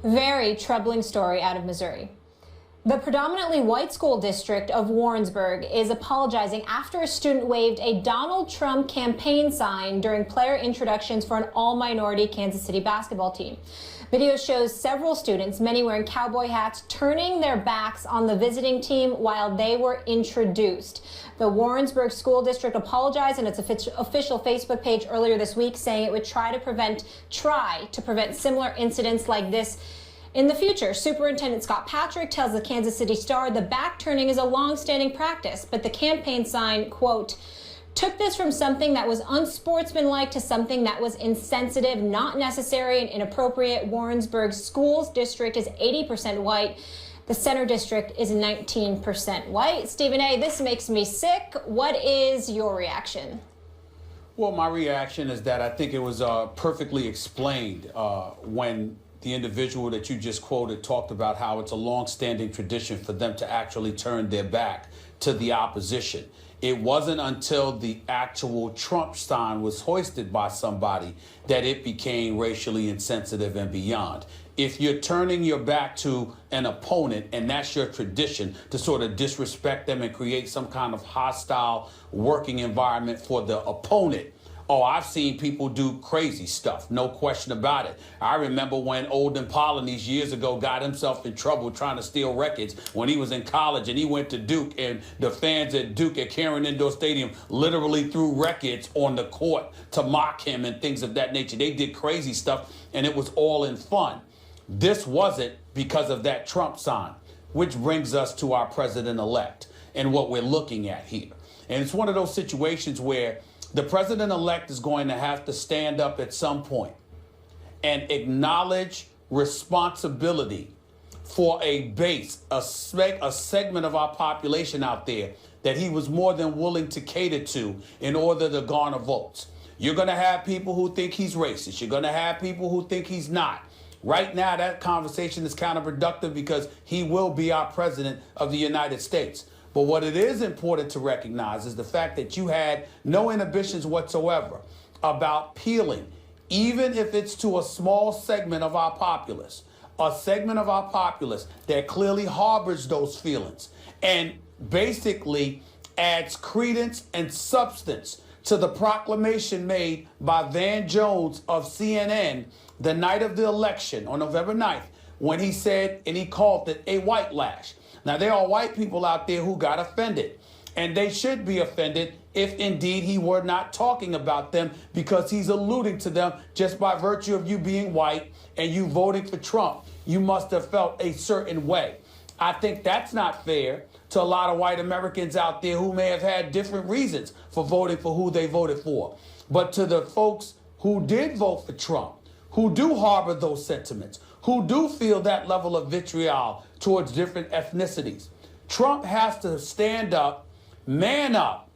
Very troubling story out of Missouri. The predominantly white school district of Warrensburg is apologizing after a student waved a Donald Trump campaign sign during player introductions for an all-minority Kansas City basketball team. Video shows several students, many wearing cowboy hats, turning their backs on the visiting team while they were introduced. The Warrensburg School District apologized in its official Facebook page earlier this week, saying it would try to prevent similar incidents like this in the future. Superintendent Scott Patrick tells the Kansas City Star the back turning is a long-standing practice, but the campaign sign, quote, took this from something that was unsportsmanlike to something that was insensitive, not necessary, and inappropriate. Warrensburg Schools District is 80% white. The Center District is 19% white. Stephen A., this makes me sick. What is your reaction? Well, my reaction is that I think it was perfectly explained when the individual that you just quoted talked about how it's a long-standing tradition for them to actually turn their back to the opposition. It wasn't until the actual Trump sign was hoisted by somebody that it became racially insensitive and beyond. If you're turning your back to an opponent and that's your tradition to sort of disrespect them and create some kind of hostile working environment for the opponent, oh, I've seen people do crazy stuff, no question about it. I remember when Olden Polynice years ago got himself in trouble trying to steal records when he was in college and he went to Duke, and the fans at Duke at Qerim Indoor Stadium literally threw records on the court to mock him and things of that nature. They did crazy stuff and it was all in fun. This wasn't because of that Trump sign, which brings us to our president-elect and what we're looking at here. And it's one of those situations where the president-elect is going to have to stand up at some point and acknowledge responsibility for a base, a segment of our population out there that he was more than willing to cater to in order to garner votes. You're going to have people who think he's racist. You're going to have people who think he's not. Right now, that conversation is counterproductive because he will be our president of the United States. But what it is important to recognize is the fact that you had no inhibitions whatsoever about peeling, even if it's to a small segment of our populace, a segment of our populace that clearly harbors those feelings and basically adds credence and substance to the proclamation made by Van Jones of CNN the night of the election on November 9th, when he said, and he called it a white lash. Now, there are white people out there who got offended, and they should be offended if indeed he were not talking about them, because he's alluding to them just by virtue of you being white and you voting for Trump. You must have felt a certain way. I think that's not fair to a lot of white Americans out there who may have had different reasons for voting for who they voted for. But to the folks who did vote for Trump, who do harbor those sentiments, who do feel that level of vitriol towards different ethnicities, Trump has to stand up, man up,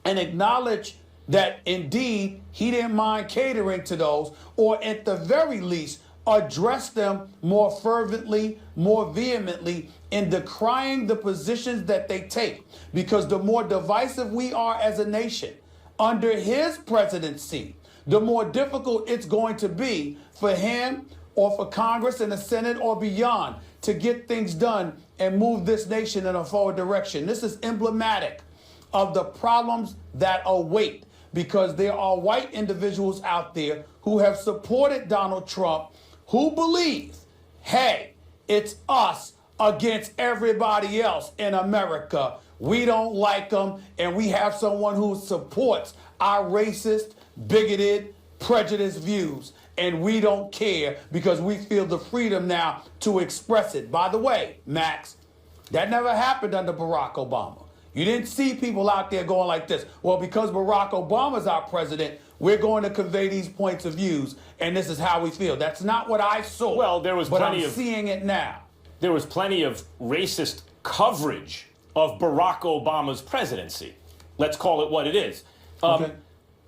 and acknowledge that indeed he didn't mind catering to those, or at the very least address them more fervently, more vehemently in decrying the positions that they take. Because the more divisive we are as a nation under his presidency, the more difficult it's going to be for him or for Congress and the Senate or beyond to get things done and move this nation in a forward direction. This is emblematic of the problems that await, because there are white individuals out there who have supported Donald Trump, who believe, hey, it's us against everybody else in America. We don't like them, and we have someone who supports our racist, bigoted, prejudiced views, and we don't care because we feel the freedom now to express it. By the way, Max, that never happened under Barack Obama. You didn't see people out there going like this, well, because Barack Obama's our president, we're going to convey these points of views, and this is how we feel. That's not what I saw. Well, there was plenty I'm seeing it now. There was plenty of racist coverage of Barack Obama's presidency. Let's call it what it is. Okay.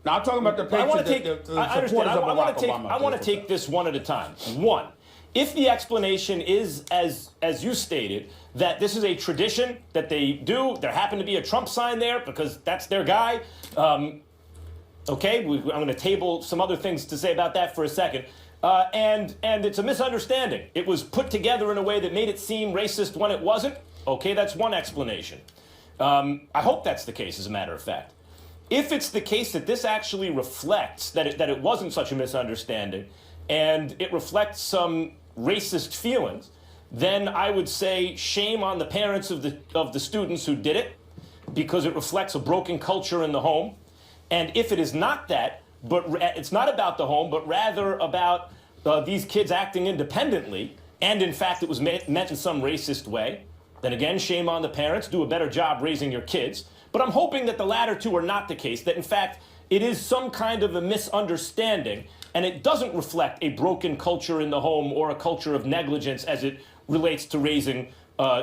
Now, I'm talking about the patriots, I want to take this one at a time. One, if the explanation is, as you stated, that this is a tradition that they do, there happened to be a Trump sign there because that's their guy, okay, I'm going to table some other things to say about that for a second. And it's a misunderstanding. It was put together in a way that made it seem racist when it wasn't. Okay, that's one explanation. I hope that's the case, as a matter of fact. If it's the case that this actually reflects that it wasn't such a misunderstanding and it reflects some racist feelings, then I would say shame on the parents of the students who did it, because it reflects a broken culture in the home. And if it is not that, but it's not about the home, but rather about these kids acting independently, and in fact it was meant in some racist way, then again, shame on the parents. Do a better job raising your kids. But I'm hoping that the latter two are not the case, that in fact it is some kind of a misunderstanding, and it doesn't reflect a broken culture in the home or a culture of negligence as it relates to raising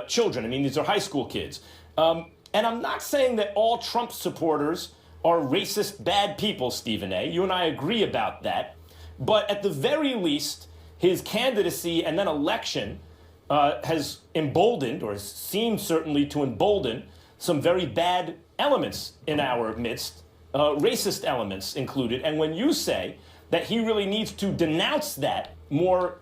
children. I mean, these are high school kids. And I'm not saying that all Trump supporters are racist, bad people, Stephen A. You and I agree about that. But at the very least, his candidacy and then election has emboldened, or has seemed certainly to embolden, some very bad elements in our midst, racist elements included. And when you say that he really needs to denounce that more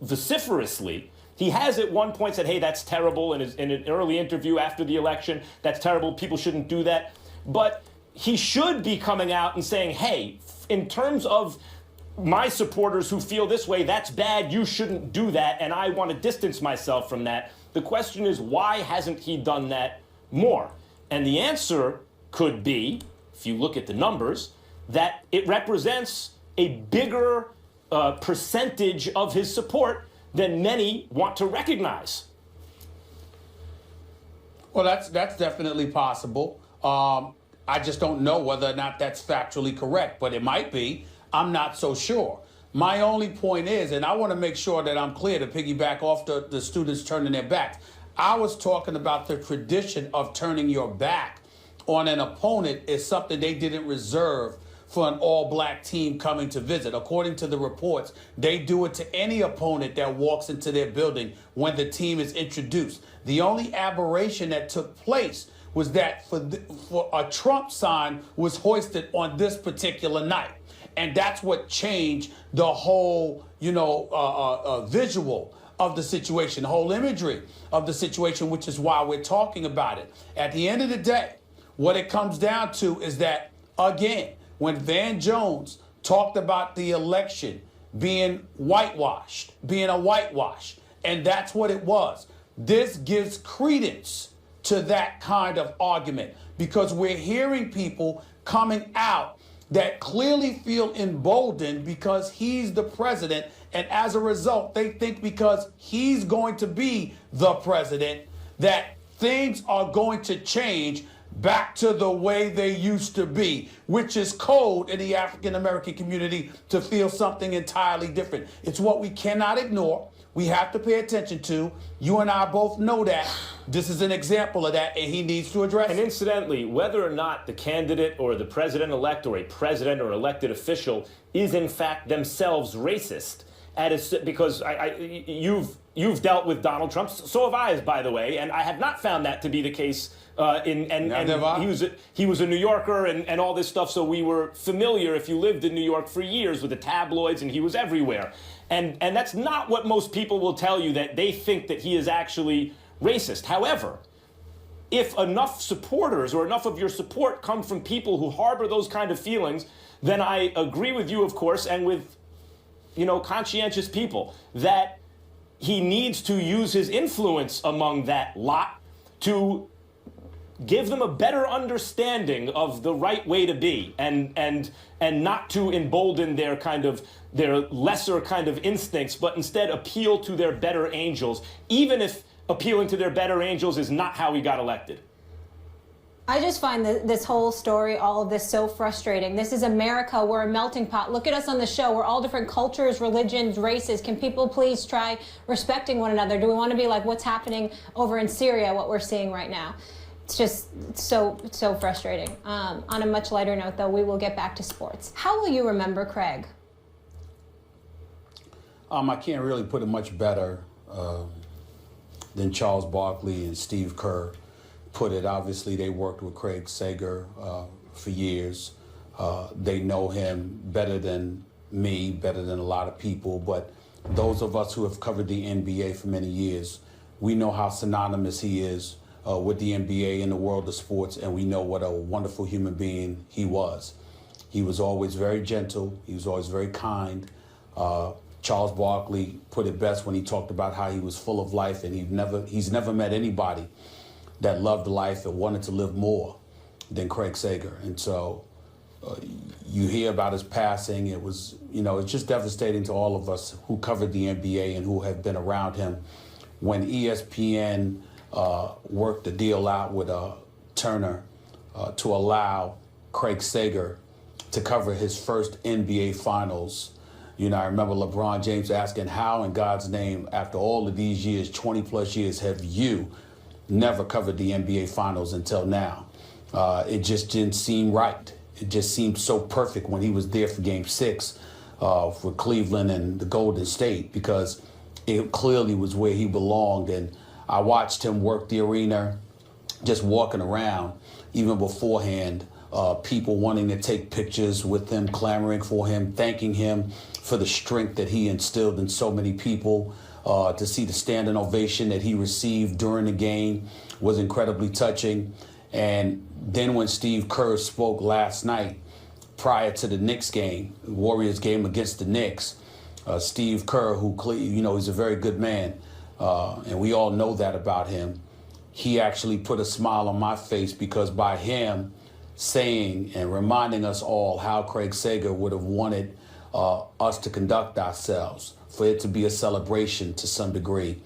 vociferously, he has at one point said, hey, that's terrible, in an early interview after the election, that's terrible, people shouldn't do that. But he should be coming out and saying, hey, in terms of my supporters who feel this way, that's bad, you shouldn't do that, and I want to distance myself from that. The question is, why hasn't he done that more? And the answer could be, if you look at the numbers, that it represents a bigger percentage of his support than many want to recognize. Well, that's definitely possible. I just don't know whether or not that's factually correct, but it might be. I'm not so sure. My only point is, and I want to make sure that I'm clear to piggyback off the students turning their backs. I was talking about the tradition of turning your back on an opponent is something they didn't reserve for an all-black team coming to visit. According to the reports, they do it to any opponent that walks into their building when the team is introduced. The only aberration that took place was that for a Trump sign was hoisted on this particular night. And that's what changed the whole, visual of the situation, the whole imagery of the situation, which is why we're talking about it. At the end of the day, what it comes down to is that, again, when Van Jones talked about the election being whitewashed, being a whitewash, and that's what it was. This gives credence to that kind of argument because we're hearing people coming out that clearly feel emboldened because he's the president, and as a result, they think because he's going to be the president that things are going to change back to the way they used to be, which is code in the African American community to feel something entirely different. It's what we cannot ignore. We have to pay attention to. You and I both know that. This is an example of that, and he needs to address it. And incidentally, whether or not the candidate or the president-elect or a president or elected official is in fact themselves racist, because you've dealt with Donald Trump, so have I, by the way, and I have not found that to be the case. He was a New Yorker and all this stuff, so we were familiar, if you lived in New York for years, with the tabloids, and he was everywhere. And that's not what most people will tell you, that they think that he is actually racist. However, if enough supporters or enough of your support come from people who harbor those kind of feelings, then I agree with you, of course, and with conscientious people, that he needs to use his influence among that lot to give them a better understanding of the right way to be, and not to embolden their lesser kind of instincts, but instead appeal to their better angels, even if appealing to their better angels is not how he got elected. I just find this whole story, all of this, so frustrating. This is America. We're a melting pot. Look at us on the show. We're all different cultures, religions, races. Can people please try respecting one another? Do we want to be like what's happening over in Syria, what we're seeing right now? It's just so frustrating. On a much lighter note, though, we will get back to sports. How will you remember Craig? I can't really put it much better than Charles Barkley and Steve Kerr put it. Obviously, they worked with Craig Sager for years. They know him better than me, better than a lot of people, but those of us who have covered the NBA for many years, we know how synonymous he is with the NBA in the world of sports, and we know what a wonderful human being he was. He was always very gentle. He was always very kind. Charles Barkley put it best when he talked about how he was full of life, and he's never met anybody that loved life and wanted to live more than Craig Sager. And so you hear about his passing. It was, it's just devastating to all of us who covered the NBA and who have been around him. When ESPN worked the deal out with Turner to allow Craig Sager to cover his first NBA Finals, I remember LeBron James asking, how in God's name, after all of these years, 20 plus years, have you never covered the NBA Finals until now? It just didn't seem right. It just seemed so perfect when he was there for Game 6 for Cleveland and the Golden State, because it clearly was where he belonged. And I watched him work the arena, just walking around, even beforehand, people wanting to take pictures with him, clamoring for him, thanking him for the strength that he instilled in so many people. To see the standing ovation that he received during the game was incredibly touching. And then when Steve Kerr spoke last night, prior to the Knicks game, Warriors game against the Knicks, Steve Kerr, who, he's a very good man, and we all know that about him, he actually put a smile on my face, because by him saying and reminding us all how Craig Sager would have wanted us to conduct ourselves, for it to be a celebration to some degree,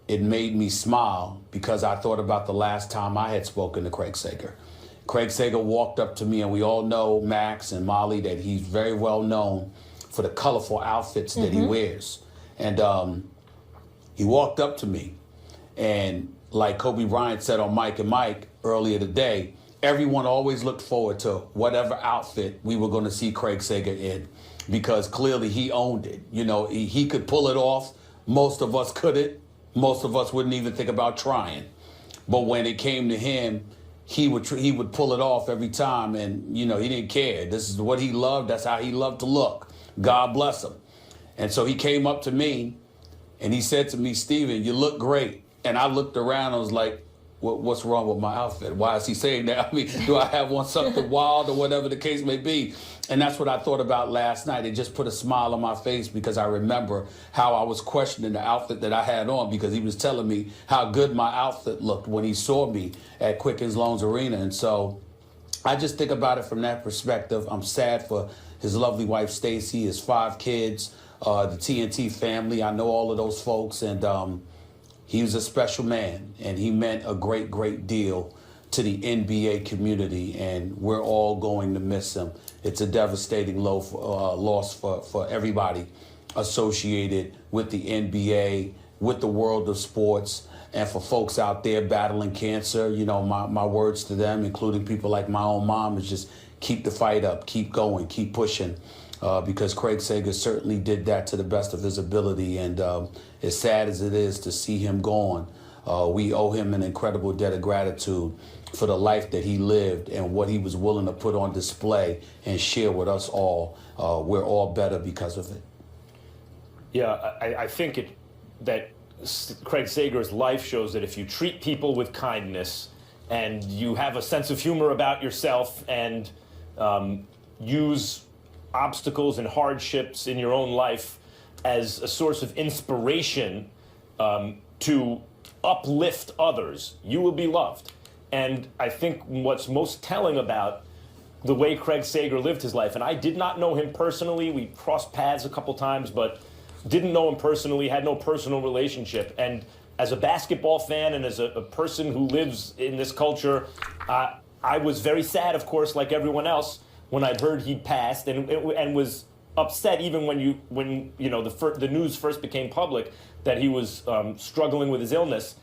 it made me smile, because I thought about the last time I had spoken to Craig Sager. Craig Sager walked up to me, and we all know, Max and Molly, that he's very well known for the colorful outfits that he wears. And he walked up to me, and like Kobe Bryant said on Mike and Mike earlier today, everyone always looked forward to whatever outfit we were going to see Craig Sager in, because clearly he owned it. He could pull it off. Most of us couldn't. Most of us wouldn't even think about trying. But when it came to him, he would pull it off every time, and he didn't care. This is what he loved. That's how he loved to look. God bless him. And so he came up to me, and he said to me, "Steven, you look great." And I looked around, and I was like, what's wrong with my outfit? Why is he saying that? I mean, do I have on something wild or whatever the case may be? And that's what I thought about last night. It just put a smile on my face, because I remember how I was questioning the outfit that I had on, because he was telling me how good my outfit looked when he saw me at Quicken Loans Arena. And so I just think about it from that perspective. I'm sad for his lovely wife, Stacy, his 5 kids, the TNT family. I know all of those folks, and he was a special man, and he meant a great, great deal to the NBA community, and we're all going to miss him. It's a devastating loss for everybody associated with the NBA, with the world of sports, and for folks out there battling cancer. My words to them, including people like my own mom, is just keep the fight up, keep going, keep pushing. Because Craig Sager certainly did that to the best of his ability. And as sad as it is to see him gone, we owe him an incredible debt of gratitude for the life that he lived and what he was willing to put on display and share with us all. We're all better because of it. Yeah, I think that Craig Sager's life shows that if you treat people with kindness and you have a sense of humor about yourself and use obstacles and hardships in your own life as a source of inspiration to uplift others, you will be loved. And I think what's most telling about the way Craig Sager lived his life, and I did not know him personally, we crossed paths a couple times, but didn't know him personally, had no personal relationship. And as a basketball fan and as a person who lives in this culture, I was very sad, of course, like everyone else, when I'd heard he'd passed, and was upset even when the news first became public that he was struggling with his illness.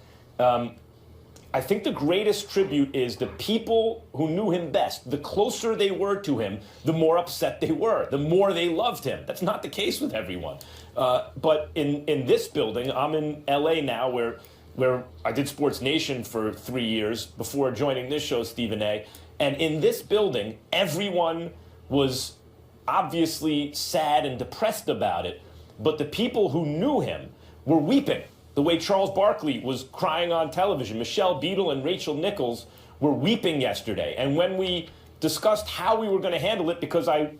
I think the greatest tribute is the people who knew him best. The closer they were to him, the more upset they were, the more they loved him. That's not the case with everyone. But in this building, I'm in LA now, where I did Sports Nation for 3 years before joining this show, Stephen A. And in this building, everyone was obviously sad and depressed about it, but the people who knew him were weeping. The way Charles Barkley was crying on television, Michelle Beadle and Rachel Nichols were weeping yesterday. And when we discussed how we were going to handle it, because I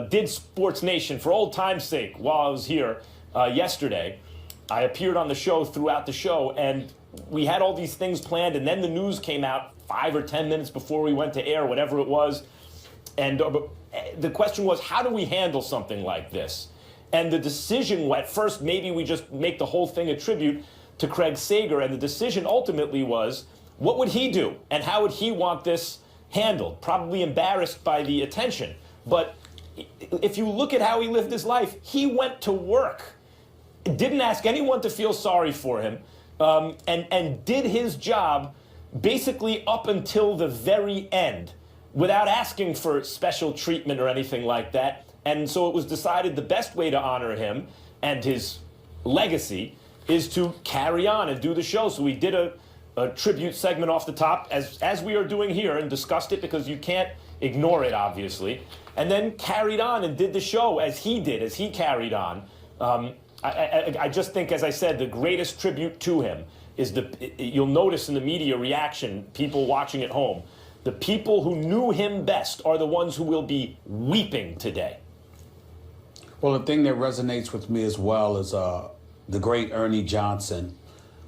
did Sports Nation for old time's sake while I was here yesterday, I appeared on the show throughout the show, and we had all these things planned, and then the news came out 5 or 10 minutes before we went to air, whatever it was. And the question was, how do we handle something like this? And the decision, at first, maybe we just make the whole thing a tribute to Craig Sager. And the decision ultimately was, what would he do? And how would he want this handled? Probably embarrassed by the attention. But if you look at how he lived his life, he went to work, didn't ask anyone to feel sorry for him, and did his job basically up until the very end without asking for special treatment or anything like that. And so it was decided the best way to honor him and his legacy is to carry on and do the show. So we did a tribute segment off the top, as we are doing here, and discussed it because you can't ignore it, obviously. And then carried on and did the show as he did, as he carried on. I just think, as I said, the greatest tribute to him is you'll notice in the media reaction, people watching at home, the people who knew him best are the ones who will be weeping today. Well, the thing that resonates with me as well is the great Ernie Johnson,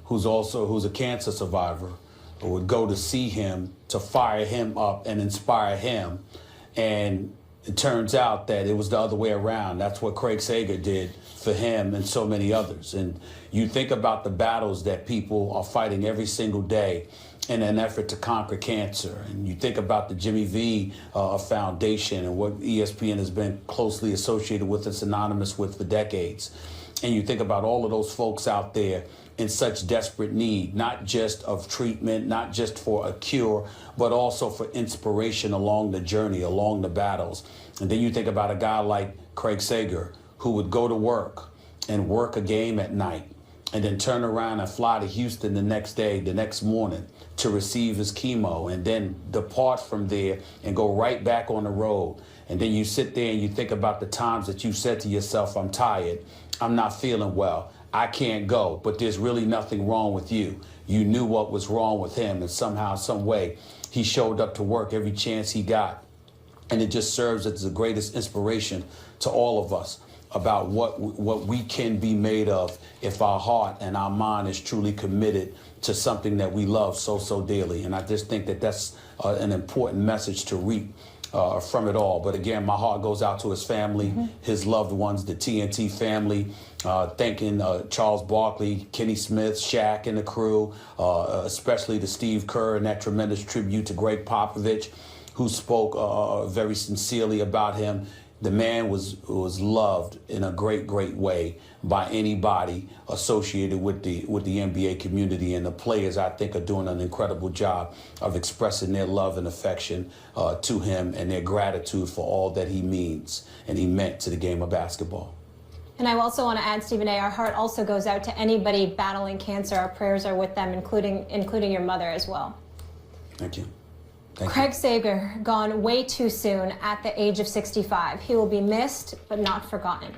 who's a cancer survivor, who would go to see him to fire him up and inspire him. And it turns out that it was the other way around. That's what Craig Sager did for him and so many others. And you think about the battles that people are fighting every single day in an effort to conquer cancer. And you think about the Jimmy V Foundation and what ESPN has been closely associated with and synonymous with for decades. And you think about all of those folks out there in such desperate need, not just of treatment, not just for a cure, but also for inspiration along the journey, along the battles. And then you think about a guy like Craig Sager, who would go to work and work a game at night and then turn around and fly to Houston the next day, the next morning, to receive his chemo, and then depart from there and go right back on the road. And then you sit there and you think about the times that you said to yourself, I'm tired, I'm not feeling well, I can't go, but there's really nothing wrong with you. You knew what was wrong with him, and somehow, some way, he showed up to work every chance he got. And it just serves as the greatest inspiration to all of us about what we can be made of if our heart and our mind is truly committed to something that we love so dearly. And I just think that that's an important message to reap from it all. But again, my heart goes out to his family, his loved ones, the TNT family, thanking Charles Barkley, Kenny Smith, Shaq and the crew, especially to Steve Kerr and that tremendous tribute to Greg Popovich, who spoke very sincerely about him. The man was loved in a great way by anybody associated with the NBA community, and the players, I think, are doing an incredible job of expressing their love and affection to him and their gratitude for all that he means and he meant to the game of basketball. And I also want to add, Stephen A., our heart also goes out to anybody battling cancer. Our prayers are with them, including your mother as well. Thank you. Craig Sager, gone way too soon at the age of 65. He will be missed, but not forgotten.